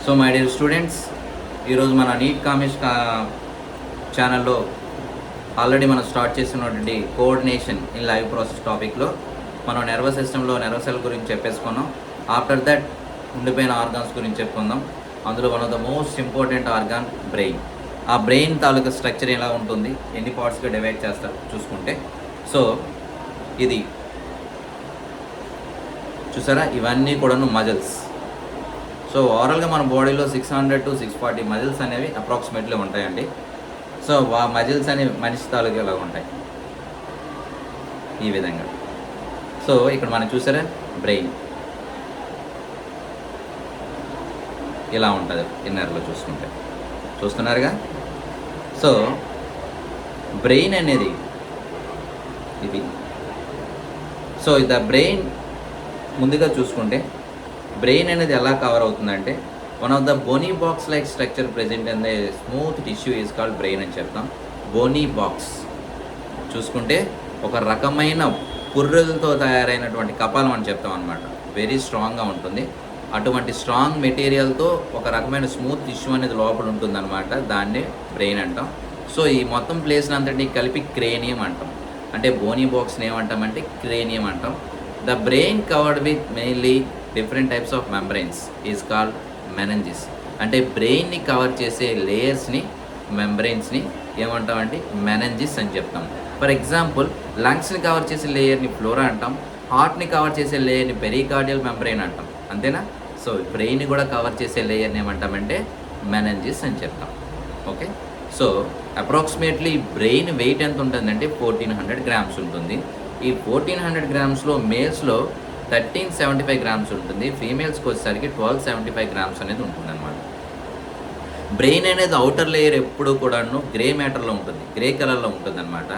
So my dear students, ఈరోజు మన neat commerce ఛానల్లో ఆల్రెడీ మనం స్టార్ట్ చేసినటువంటి కోఆర్డినేషన్ ఇన్ లైవ్ ప్రాసెస్ టాపిక్లో మనం నర్వస్ సిస్టంలో నర్వస్ సెల్ గురించి చెప్పేసుకున్నాం. ఆఫ్టర్ దట్ ఉండిపోయిన ఆర్గాన్స్ గురించి చెప్పుకుందాం. అందులో one of the most important organ brain. ఆ బ్రెయిన్ తాలూకా స్ట్రక్చర్ ఎలా ఉంటుంది, ఎన్ని పార్ట్స్గా డివైడ్ చేస్తారు చూసుకుంటే, సో ఇది చూసారా, ఇవన్నీ కూడాను మజిల్స్. సో ఓవరాల్గా మన బాడీలో 600 to 640 మజిల్స్ అనేవి అప్రాక్సిమేట్లీ ఉంటాయండి. సో ఆ మజిల్స్ అనేవి మనిషి తాలూకా ఇలా ఉంటాయి ఈ విధంగా. సో ఇక్కడ మనం చూసారా, బ్రెయిన్ ఇలా ఉంటుంది ఇన్నర్లో చూసుకుంటే, చూస్తున్నారుగా. సో బ్రెయిన్ అనేది ఇది. సో ద బ్రెయిన్ ముందుగా చూసుకుంటే బ్రెయిన్ అనేది ఎలా కవర్ అవుతుందంటే, one of the bony box like structure present in the smooth tissue is called brain అని చెప్తాం. బోనీ బాక్స్ చూసుకుంటే ఒక రకమైన పుర్రెలతో తయారైనటువంటి కపాలం అని చెప్తాం అనమాట. వెరీ స్ట్రాంగ్గా ఉంటుంది. అటువంటి స్ట్రాంగ్ మెటీరియల్తో ఒక రకమైన స్మూత్ టిష్యూ అనేది లోపల ఉంటుందన్నమాట. దాన్ని బ్రెయిన్ అంటాం. సో ఈ మొత్తం ప్లేస్ని అంతటి కలిపి క్రేనియం అంటాం. అంటే బోనీ బాక్స్ని ఏమంటామంటే క్రేనియం అంటాం. The brain covered with mainly different types of membranes is called meninges. అంటే బ్రెయిన్ని కవర్ చేసే లేయర్స్ని, మెంబ్రెయిన్స్ని ఏమంటామంటే మెనెంజిస్ అని చెప్తాం. ఫర్ ఎగ్జాంపుల్, లంగ్స్ని కవర్ చేసే లేయర్ని ఫ్లోరా అంటాం. హార్ట్ని కవర్ చేసే లేయర్ని పెరికార్డియల్ మెంబ్రెయిన్ అంటాం. అంతేనా? సో బ్రెయిన్ని కూడా కవర్ చేసే లేయర్ని ఏమంటామంటే మెనెంజిస్ అని చెప్తాం. Okay. So approximately brain wait ఎంత ఉంటుందంటే 1400 grams ఉంటుంది. ఈ 1400 grams మేల్స్లో 1375 grams ఉంటుంది. ఫీమేల్స్కి వచ్చేసరికి 1275 grams అనేది ఉంటుంది అనమాట. బ్రెయిన్ అనేది అవుటర్ లేయర్ ఎప్పుడు కూడాను గ్రే మ్యాటర్లో ఉంటుంది, గ్రే కలర్లో ఉంటుంది అనమాట.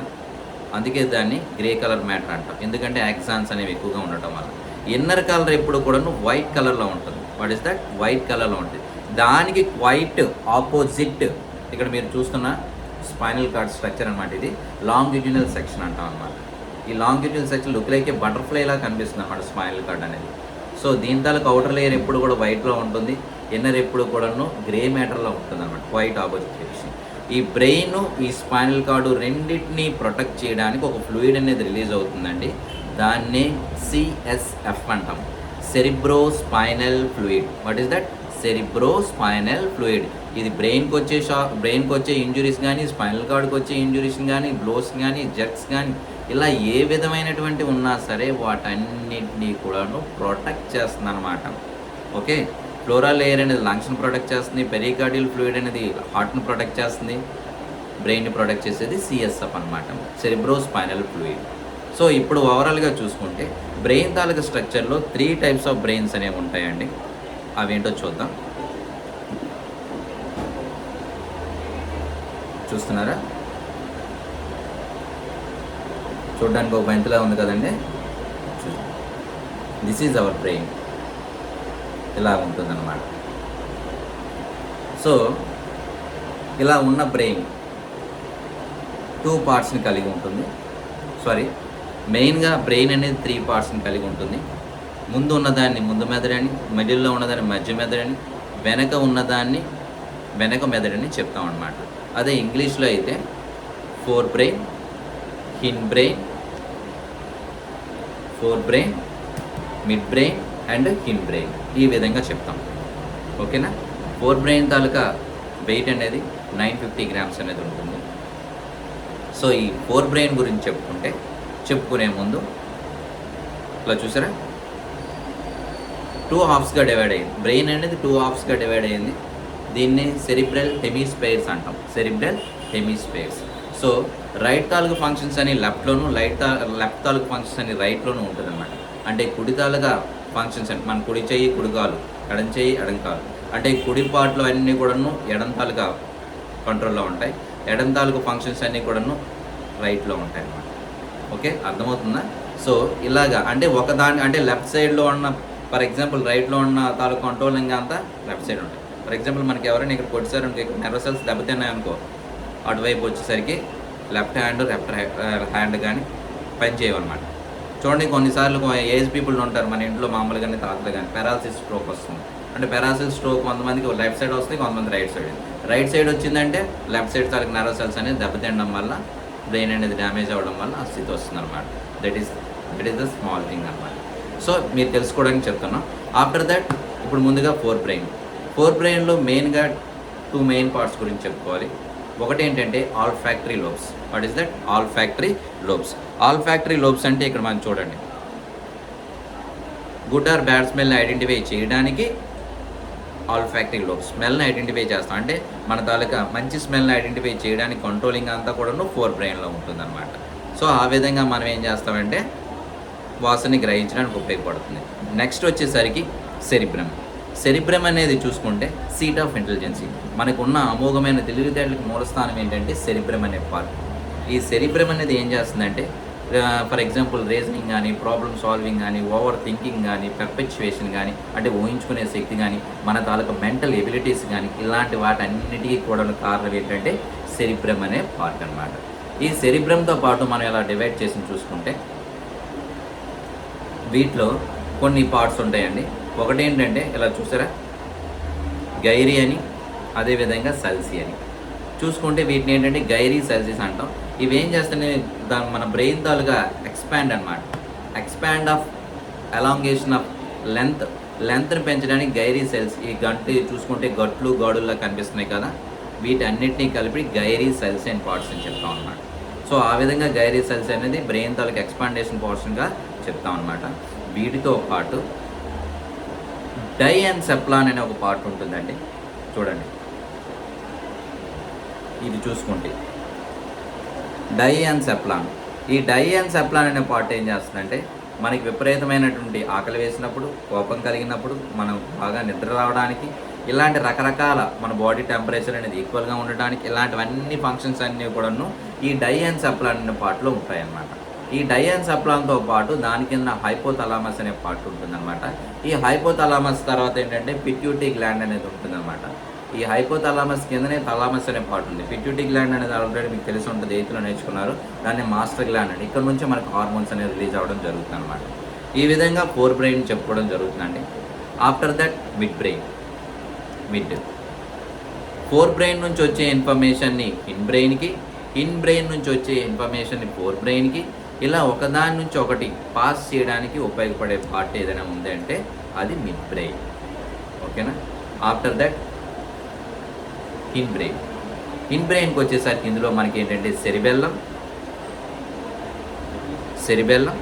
అందుకే దాన్ని గ్రే కలర్ మ్యాటర్ అంటాం, ఎందుకంటే యాక్సాన్స్ అనేవి ఎక్కువగా ఉండటం వల్ల. ఇన్నర్ కలర్ ఎప్పుడు కూడాను వైట్ కలర్లో ఉంటుంది. What is that? వైట్ కలర్లో ఉంటుంది. దానికి వైట్ ఆపోజిట్ ఇక్కడ మీరు చూస్తున్న స్పైనల్ కార్డ్ స్ట్రక్చర్ అనమాట. ఇది లాంగిట్యూడినల్ సెక్షన్ అంటాం అనమాట. ఈ longitudinal section look like a butterfly లా కనిపిస్తుంది అన్నమాట స్పైనల్ కార్డ్ అనేది. సో దీని తాలూకు అవుటర్ లేయర్ ఎప్పుడు కూడా వైట్లో ఉంటుంది, ఇన్నర్ ఎప్పుడు కూడాను గ్రే మ్యాటర్లో ఉంటుంది అనమాట, వైట్ ఆపోజిట్ సెక్షన్. ఈ బ్రెయిన్, ఈ స్పైనల్ కార్డు రెండింటిని ప్రొటెక్ట్ చేయడానికి ఒక ఫ్లూయిడ్ అనేది రిలీజ్ అవుతుందండి. దాన్ని CSF అంటాం, cerebro spinal fluid. What is that? Cerebro spinal fluid. ఇది బ్రెయిన్కి వచ్చే ఇంజురీస్ కానీ, స్పైనల్ కార్డ్కి వచ్చే ఇంజురీస్ కానీ, బ్లోస్ కానీ, జెర్క్స్ కానీ, ఇలా ఏ విధమైనటువంటి ఉన్నా సరే వాటన్నింటినీ కూడాను ప్రొటెక్ట్ చేస్తుంది అనమాట. ఓకే. ఫ్లోరల్ లేయర్ అనేది లంగ్స్ని ప్రొటెక్ట్ చేస్తుంది, పెరికార్డియల్ ఫ్లూయిడ్ అనేది హార్ట్ని ప్రొటెక్ట్ చేస్తుంది, బ్రెయిన్ని ప్రొటెక్ట్ చేసేది CSF అనమాట, సెరిబ్రో స్పైనల్ ఫ్లూయిడ్. సో ఇప్పుడు ఓవరాల్గా చూసుకుంటే బ్రెయిన్ తాలూకా స్ట్రక్చర్లో 3 types ఆఫ్ బ్రెయిన్స్ అనేవి ఉంటాయండి. అవేంటో చూద్దాం. చూస్తున్నారా? చూడడానికి ఒక బంతిలా ఉంది కదండి. This is our brain. ఇలా ఉంటుందన్నమాట. సో ఇలా ఉన్న బ్రెయిన్ 2 partsని కలిగి ఉంటుంది. మెయిన్గా బ్రెయిన్ అనేది 3 partsని కలిగి ఉంటుంది. ముందు ఉన్నదాన్ని ముందు మెదడని, మిడిల్లో ఉన్నదాన్ని మధ్య మెదడని, వెనక ఉన్నదాన్ని వెనక మెదడని చెప్తాం అన్నమాట. అదే ఇంగ్లీష్లో అయితే forebrain, midbrain and hindbrain, ఈ విధంగా చెప్తాం. ఓకేనా? ఫోర్ బ్రెయిన్ తాలూకా వెయిట్ అనేది 950 grams అనేది ఉంటుంది. సో ఈ ఫోర్ బ్రెయిన్ గురించి చెప్పుకునే ముందు ఇలా చూసారా, 2 halfsగా డివైడ్ అయ్యింది. బ్రెయిన్ అనేది 2 halfsగా డివైడ్ అయ్యింది. దీన్ని సెరిబ్రల్ హెమిస్ఫియర్స్ అంటాం, సెరిబ్రల్ హెమిస్ఫియర్స్. సో రైట్ తాలూకు ఫంక్షన్స్ అని లెఫ్ట్లోను, లెఫ్ట్ తాలూకు ఫంక్షన్స్ అని రైట్లోనూ ఉంటుంది అనమాట. అంటే కుడి తాలూకా ఫంక్షన్స్ అంటే మన కుడి చెయ్యి కుడికాలు, ఎడం చెయ్యి ఎడంకాలు, అంటే కుడి పార్ట్లో అన్నీ కూడాను ఎడం తాలూకా కంట్రోల్లో ఉంటాయి, ఎడం తాలూకు ఫంక్షన్స్ అన్నీ కూడాను రైట్లో ఉంటాయి అన్నమాట. ఓకే, అర్థమవుతుందా? సో ఇలాగా అంటే అంటే లెఫ్ట్ సైడ్లో ఉన్న, ఫర్ ఎగ్జాంపుల్ రైట్లో ఉన్న తాలూకు కంట్రోలింగ్ అంతా లెఫ్ట్ సైడ్ ఉంటాయి. ఫర్ ఎగ్జాంపుల్ మనకి ఎవరైనా ఇక్కడ కొట్టిసారనుకో, ఇక్కడ నర్వ్ సెల్స్ దెబ్బతిన్నాయనుకో, అటువైపు వచ్చేసరికి లెఫ్ట్ హ్యాండ్ కానీ పని చేయవన్నమాట. చూడండి, కొన్నిసార్లు ఏజ్ పీపుల్ ఉంటారు మన ఇంట్లో, మామూలుగానే తాతలు కానీ, పెరాలసిస్ స్ట్రోక్ వస్తుంది. అంటే పెరాసిస్ స్ట్రోక్ కొంతమందికి లెఫ్ట్ సైడ్ వస్తుంది, కొంతమంది రైట్ సైడ్ వచ్చిందంటే లెఫ్ట్ సైడ్ తాలూకు నర్వ్ సెల్స్ అనేది దెబ్బతినడం వల్ల బ్రెయిన్ అనేది డ్యామేజ్ అవ్వడం వల్ల ఆ స్థితి వస్తుంది అనమాట. That is the small thing అనమాట. సో మీరు తెలుసుకోవడానికి చెప్తున్నాం. ఆఫ్టర్ దట్ ఇప్పుడు ముందుగా ఫోర్ బ్రెయిన్లో మెయిన్గా 2 మెయిన్ పార్ట్స్ గురించి చెప్పుకోవాలి. ఒకటి ఏంటంటే olfactory lobes. What is that? Olfactory lobes అంటే ఇక్కడ మనం చూడండి, గుడ్ ఆర్ బ్యాడ్ స్మెల్ని ఐడెంటిఫై చేయడానికి ఆల్ఫాక్టరీ లోబ్స్ స్మెల్ని ఐడెంటిఫై చేస్తాం. అంటే మన తాలూకా మంచి స్మెల్ని ఐడెంటిఫై చేయడానికి కంట్రోలింగ్ అంతా కూడా ఫోర్ బ్రెయిన్లో ఉంటుందన్నమాట. సో ఆ విధంగా మనం ఏం చేస్తామంటే వాసనని గ్రహించడానికి ఉపయోగపడుతుంది. నెక్స్ట్ వచ్చేసరికి సెరిబ్రమ్ అనేది చూసుకుంటే సీట్ ఆఫ్ ఇంటెలిజెన్సీ. మనకు ఉన్న అమోఘమైన తెలివితేటలకు మూలస్థానం ఏంటంటే సెరిబ్రమ్ అనే పార్ట్. ఈ సెరిబ్రమ్ అనేది ఏం చేస్తుందంటే ఫర్ ఎగ్జాంపుల్ రీజనింగ్ కానీ, ప్రాబ్లమ్ సాల్వింగ్ కానీ, ఓవర్ థింకింగ్ కానీ, పెర్పెచ్యుయేషన్ కానీ, అంటే ఊహించుకునే శక్తి కానీ, మన తాలూకా మెంటల్ ఎబిలిటీస్ కానీ, ఇలాంటి వాటన్నిటికీ కూడా కారణం ఏంటంటే సెరిబ్రమ్ అనే పార్ట్ అనమాట. ఈ సెరిబ్రమ్తో పాటు మనం ఇలా డివైడ్ చేసి చూసుకుంటే వీటిలో కొన్ని పార్ట్స్ ఉంటాయండి. ఒకటి ఏంటంటే ఇలా చూసారా, గైరీ అని, అదేవిధంగా సల్సీ అని. చూసుకుంటే వీటిని ఏంటంటే గైరీ సల్సీస్ అంటాం. ఇవి ఏం చేస్తాయి, దాని మన బ్రెయిన్ తాలుగా ఎక్స్పాండ్ అనమాట. ఎక్స్పాండ్ ఆఫ్ అలాంగేషన్ ఆఫ్ లెంత్ని పెంచడానికి గైరీ సెల్స్. ఈ గంట చూసుకుంటే గట్లు గాడుల్లా కనిపిస్తున్నాయి కదా, వీటన్నిటినీ కలిపి గైరీ సెల్స్ అండ్ పార్ట్స్ అని చెప్తాం అనమాట. సో ఆ విధంగా గైరీ సెల్స్ అనేది బ్రెయిన్ తాలూకు ఎక్స్పాండేషన్ పోర్షన్గా చెప్తాం అనమాట. వీటితో పాటు డైఎన్సెఫ్లాన్ అనే ఒక పార్ట్ ఉంటుందండి. చూడండి, ఇది చూసుకుంటే డైఎన్సెఫ్లాన్. ఈ డైఎన్సెఫ్లాన్ అనే పార్ట్ ఏం చేస్తుందంటే మనకి విపరీతమైనటువంటి ఆకలి వేసినప్పుడు, కోపం కలిగినప్పుడు, మనం బాగా నిద్ర రావడానికి, ఇలాంటి రకరకాల మన బాడీ టెంపరేచర్ అనేది ఈక్వల్గా ఉండడానికి, ఇలాంటివన్నీ ఫంక్షన్స్ అన్నీ కూడాను ఈ డైఎన్సెఫ్లాన్ అనే పార్ట్లో ఉంటాయన్నమాట. ఈ డైఎన్సెఫ్లాన్తో పాటు దాని కింద హైపోథలామస్ అనే పార్ట్ ఉంటుందన్నమాట. ఈ హైపోథలామస్ తర్వాత ఏంటంటే పిట్యూటరీ గ్లాండ్ అనేది ఉంటుందన్నమాట. ఈ హైపోథలామస్ కిందనే థలామస్ అనే పార్ట్ ఉంది. పిట్యూటరీ గ్లాండ్ అనేది ఆల్రెడీ మీకు తెలిసి ఉంటుంది, 8th నేర్చుకున్నారు. దాన్ని మాస్టర్ గ్లాండ్ అని. ఇక్కడ నుంచి మనకు హార్మోన్స్ అనేది రిలీజ్ అవ్వడం జరుగుతుంది అనమాట. ఈ విధంగా ఫోర్ బ్రెయిన్ చెప్పుకోవడం జరుగుతుందండి. After that mid four brain నుంచి వచ్చే ఇన్ఫర్మేషన్ని ఇన్ బ్రెయిన్ నుంచి వచ్చే ఇన్ఫర్మేషన్ని ఫోర్ బ్రెయిన్కి, ఇలా ఒకదాని నుంచి ఒకటి పాస్ చేయడానికి ఉపయోగపడే పార్ట్ ఏదైనా ఉంది అంటే అది మిడ్ బ్రెయిన్. ఓకేనా? ఆఫ్టర్ దట్ ఇన్ బ్రెయిన్కి వచ్చేసరికి ఇందులో మనకి ఏంటంటే cerebellum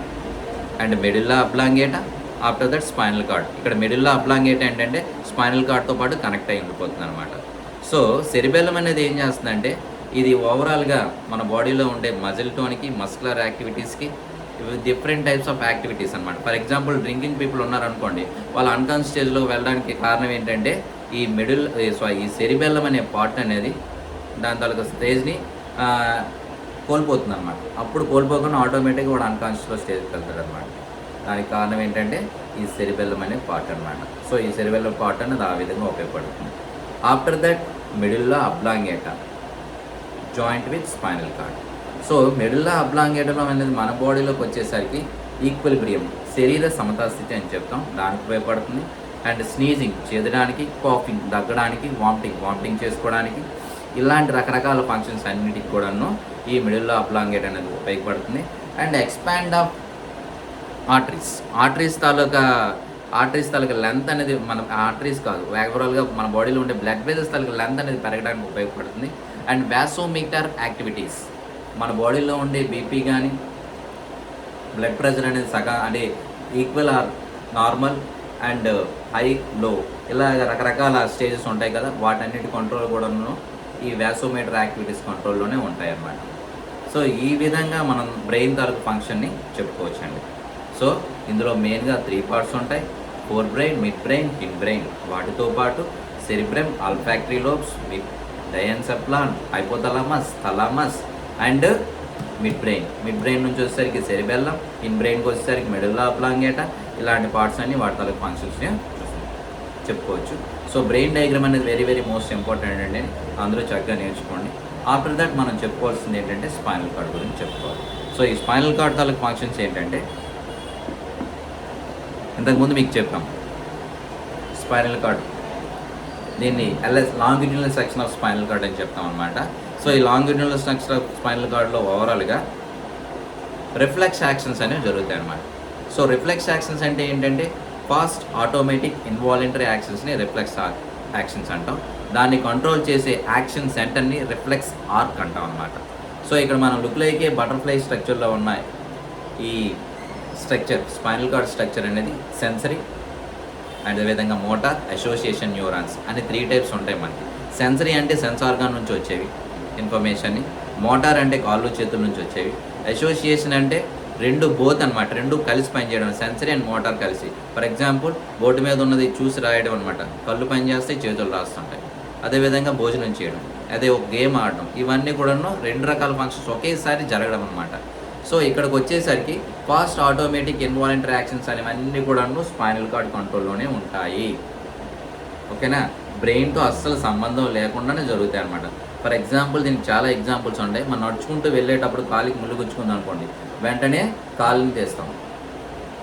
and medulla oblongata. After that spinal cord. ఇక్కడ మెడుల్లా అబ్లాంగేటా ఏంటంటే స్పైనల్ కార్డ్తో పాటు కనెక్ట్ అయి ఉండిపోతుంది అనమాట. సో సెరిబెల్లం అనేది ఏం చేస్తుందంటే ఇది ఓవరాల్గా మన బాడీలో ఉండే మజిల్ టోన్కి, మస్కులర్ యాక్టివిటీస్కి, డిఫరెంట్ టైప్స్ ఆఫ్ యాక్టివిటీస్ అనమాట. ఫర్ ఎగ్జాంపుల్ డ్రింకింగ్ పీపుల్ ఉన్నారనుకోండి, వాళ్ళు అన్కాన్షియస్ స్టేజ్లో వెళ్ళడానికి కారణం ఏంటంటే ఈ సెరిబెల్లం అనే పార్ట్ అనేది దాని తాలూకా స్టేజ్ని కోల్పోతుంది అనమాట. అప్పుడు కోల్పోకుండా ఆటోమేటిక్గా వాడు అన్కాన్షియస్లో స్టేజ్కి వెళ్తాడు అనమాట. దానికి కారణం ఏంటంటే ఈ సెరిబెల్లం అనే పార్ట్ అనమాట. సో ఈ సెరిబెల్లం పార్ట్ అనేది ఆ విధంగా ఉపయోగపడుతుంది. After that medulla oblongata joint with spinal cord. So medulla oblongata అనేది మన బాడీలోకి వచ్చేసరికి ఈక్విలిబ్రియం, శరీర సమతాస్థితి అని చెప్తాం, దానికి ఉపయోగపడుతుంది. అండ్ స్నీజింగ్ చేదడానికి, కాఫింగ్ దగ్గడానికి, వామిటింగ్ చేసుకోవడానికి, ఇలాంటి రకరకాల ఫంక్షన్స్ అన్నిటికి కూడాను ఈ మెడుల్లా అబ్లాంగేటా అనేది ఉపయోగపడుతుంది. And expand of arteries taluka length అనేది మన ఆర్టరీస్ కాదు, ఓవరాల్గా మన బాడీలో ఉండే బ్లడ్ వెజల్స్ తాలూకా లెంత్ అనేది పెరగడానికి ఉపయోగపడుతుంది. అండ్ వాసోమీటర్ యాక్టివిటీస్, మన బాడీలో ఉండే బీపీ కానీ బ్లడ్ ప్రెషర్ అనేది అంటే equal or normal and high low, ఇలా రకరకాల స్టేజెస్ ఉంటాయి కదా, వాటన్నిటి కంట్రోల్ కూడాను ఈ వాసోమీటర్ యాక్టివిటీస్ కంట్రోల్లోనే ఉంటాయి అన్నమాట. సో ఈ విధంగా మనం బ్రెయిన్ తాలూకు ఫంక్షన్ని చెప్పుకోవచ్చండి. సో ఇందులో మెయిన్గా 3 పార్ట్స్ ఉంటాయి: forebrain, midbrain, hindbrain. వాటితో పాటు cerebrum, olfactory lobes, diencephalon, hypothalamus, thalamus and midbrain నుంచి వచ్చేసరికి సెరిబెల్లం, ఇన్ బ్రెయిన్కి వచ్చేసరికి మెడుల్లా అబ్లాంగేటా. ఇలాంటి పార్ట్స్ అన్ని వాటి తాలూకు ఫంక్షన్స్ని చెప్పుకోవచ్చు. సో బ్రెయిన్ డయాగ్రామ్ అనేది వెరీ వెరీ మోస్ట్ ఇంపార్టెంట్ అండి, అందరూ చక్కగా నేర్చుకోండి. ఆఫ్టర్ దట్ మనం చెప్పుకోవాల్సింది ఏంటంటే స్పైనల్ కార్డ్ గురించి చెప్పుకోవాలి. సో ఈ స్పైనల్ కార్డ్ తాలూకు ఫంక్షన్స్ ఏంటంటే ఇంతకుముందు మీకు చెప్పాం, స్పైనల్ కార్డ్, దీన్ని longitudinal section of spinal cord అని చెప్తాం అనమాట. సో ఈ లాంగిట్యూడినల్ సెక్షన్ ఆఫ్ స్పైనల్ కార్డ్లో ఓవరాల్గా రిఫ్లెక్స్ యాక్షన్స్ అనేవి జరుగుతాయి అన్నమాట. సో రిఫ్లెక్స్ యాక్షన్స్ అంటే ఏంటంటే ఫాస్ట్ ఆటోమేటిక్ ఇన్వాలంటరీ యాక్షన్స్ని రిఫ్లెక్స్ యాక్షన్స్ అంటాం. దాన్ని కంట్రోల్ చేసే యాక్షన్ సెంటర్ని రిఫ్లెక్స్ ఆర్క్ అంటాం అనమాట. సో ఇక్కడ మనం లుక్లైకే బటర్ఫ్లై స్ట్రక్చర్లో ఉన్న ఈ స్ట్రక్చర్ స్పైనల్ కార్డ్ స్ట్రక్చర్ అనేది సెన్సరీ, అదేవిధంగా మోటార్, అసోసియేషన్ న్యూరాన్స్ అని 3 టైప్స్ ఉంటాయి మనకి. సెన్సరీ అంటే సెన్స్ ఆర్గాన్ నుంచి వచ్చేవి ఇన్ఫర్మేషన్ని, మోటార్ అంటే కాళ్ళు చేతుల నుంచి వచ్చేవి, అసోసియేషన్ అంటే రెండు బోత్ అనమాట, రెండు కలిసి పనిచేయడం, సెన్సరీ అండ్ మోటార్ కలిసి. ఫర్ ఎగ్జాంపుల్ బోర్డు మీద ఉన్నది చూసి రాయడం అనమాట, కళ్ళు పనిచేస్తే చేతులు రాస్తుంటాయి. అదేవిధంగా భోజనం చేయడం, అదే ఒక గేమ్ ఆడడం, ఇవన్నీ కూడాను 2 రకాల ఫంక్షన్స్ ఒకేసారి జరగడం అనమాట. సో ఇక్కడికి వచ్చేసరికి ఫాస్ట్ ఆటోమేటిక్ ఇన్వాలంటరీ యాక్షన్స్ అనేవన్నీ కూడాను స్పైనల్ కార్డ్ కంట్రోల్లోనే ఉంటాయి. ఓకేనా, బ్రెయిన్తో అస్సలు సంబంధం లేకుండానే జరుగుతాయి అనమాట. ఫర్ ఎగ్జాంపుల్ దీనికి చాలా ఎగ్జాంపుల్స్ ఉంటాయి. మనం నడుచుకుంటూ వెళ్ళేటప్పుడు కాలికి ముళ్ళు గుచ్చుకుంది అనుకోండి, వెంటనే కాళ్ళని తీస్తాం.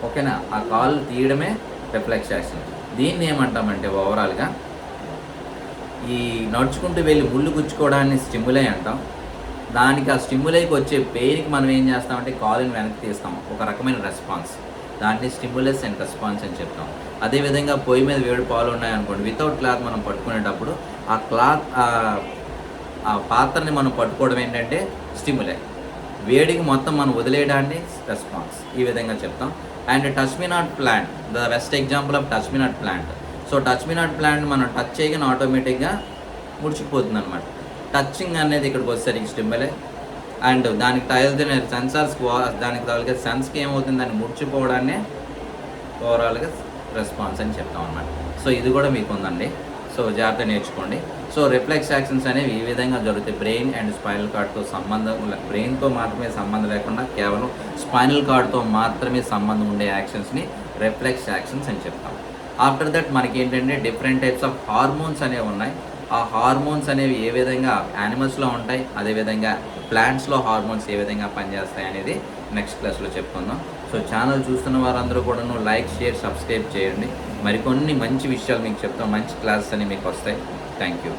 ఓకేనా, ఆ కాళ్ళు తీయడమే రిఫ్లెక్స్ యాక్షన్. దీన్ని ఏమంటామంటే ఓవరాల్గా ఈ నడుచుకుంటూ వెళ్ళి ముళ్ళు గుచ్చుకోవడాన్ని స్టిమ్యులై అంటాం. దానికి ఆ స్టిమ్యులైకి వచ్చే పెయిన్కి మనం ఏం చేస్తామంటే కాలుని వెనక్కి తీస్తాం, ఒక రకమైన రెస్పాన్స్. దాన్ని స్టిమ్యులస్ అండ్ రెస్పాన్స్ అని చెప్తాం. అదేవిధంగా పొయ్యి మీద వేడి పాలు ఉన్నాయనుకోండి, వితౌట్ క్లాత్ మనం పట్టుకునేటప్పుడు ఆ క్లాత్ ఆ పాత్రని మనం పట్టుకోవడం ఏంటంటే స్టిమ్యులై, వేడికి మొత్తం మనం వదిలేయడాన్ని రెస్పాన్స్, ఈ విధంగా చెప్తాం. And touch me not plant, the best example of touch me not plant. So touch me not plant మనం టచ్ చేయగానే ఆటోమేటిక్గా ముడిచిపోతుంది అనమాట. టచింగ్ అనేది ఇక్కడికి వచ్చేసరికి స్టిమ్యులై, అండ్ దానికి తగిలిన సెన్సార్స్కి దానికి తగిలిన సెన్స్కి ఏమవుతుంది, దాన్ని ముడిచిపోవడాన్ని ఓవరాల్గా రెస్పాన్స్ అని చెప్తాం అనమాట. సో ఇది కూడా మీకు ఉందండి, సో జాగ్రత్త నేర్చుకోండి. సో రిఫ్లెక్స్ యాక్షన్స్ అనేవి ఈ విధంగా జరుగుతాయి. బ్రెయిన్ అండ్ స్పైనల్ కార్డ్తో సంబంధం, బ్రెయిన్తో మాత్రమే సంబంధం లేకుండా కేవలం స్పైనల్ కార్డ్తో మాత్రమే సంబంధం ఉండే యాక్షన్స్ని రిఫ్లెక్స్ యాక్షన్స్ అని చెప్తాం. ఆఫ్టర్ దట్ మనకి ఏంటంటే డిఫరెంట్ టైప్స్ ఆఫ్ హార్మోన్స్ అనేవి ఉన్నాయి. ఆ హార్మోన్స్ అనేవి ఏ విధంగా యానిమల్స్లో ఉంటాయి, అదేవిధంగా ప్లాంట్స్లో హార్మోన్స్ ఏ విధంగా పనిచేస్తాయి అనేది నెక్స్ట్ క్లాస్లో చెప్పుకుందాం. సో ఛానల్ చూస్తున్న వారందరూ కూడా లైక్, షేర్, సబ్స్క్రైబ్ చేయండి. మరికొన్ని మంచి విషయాలు మీకు చెప్తాం, మంచి క్లాసెస్ అని మీకు వస్తాయి. Thank you.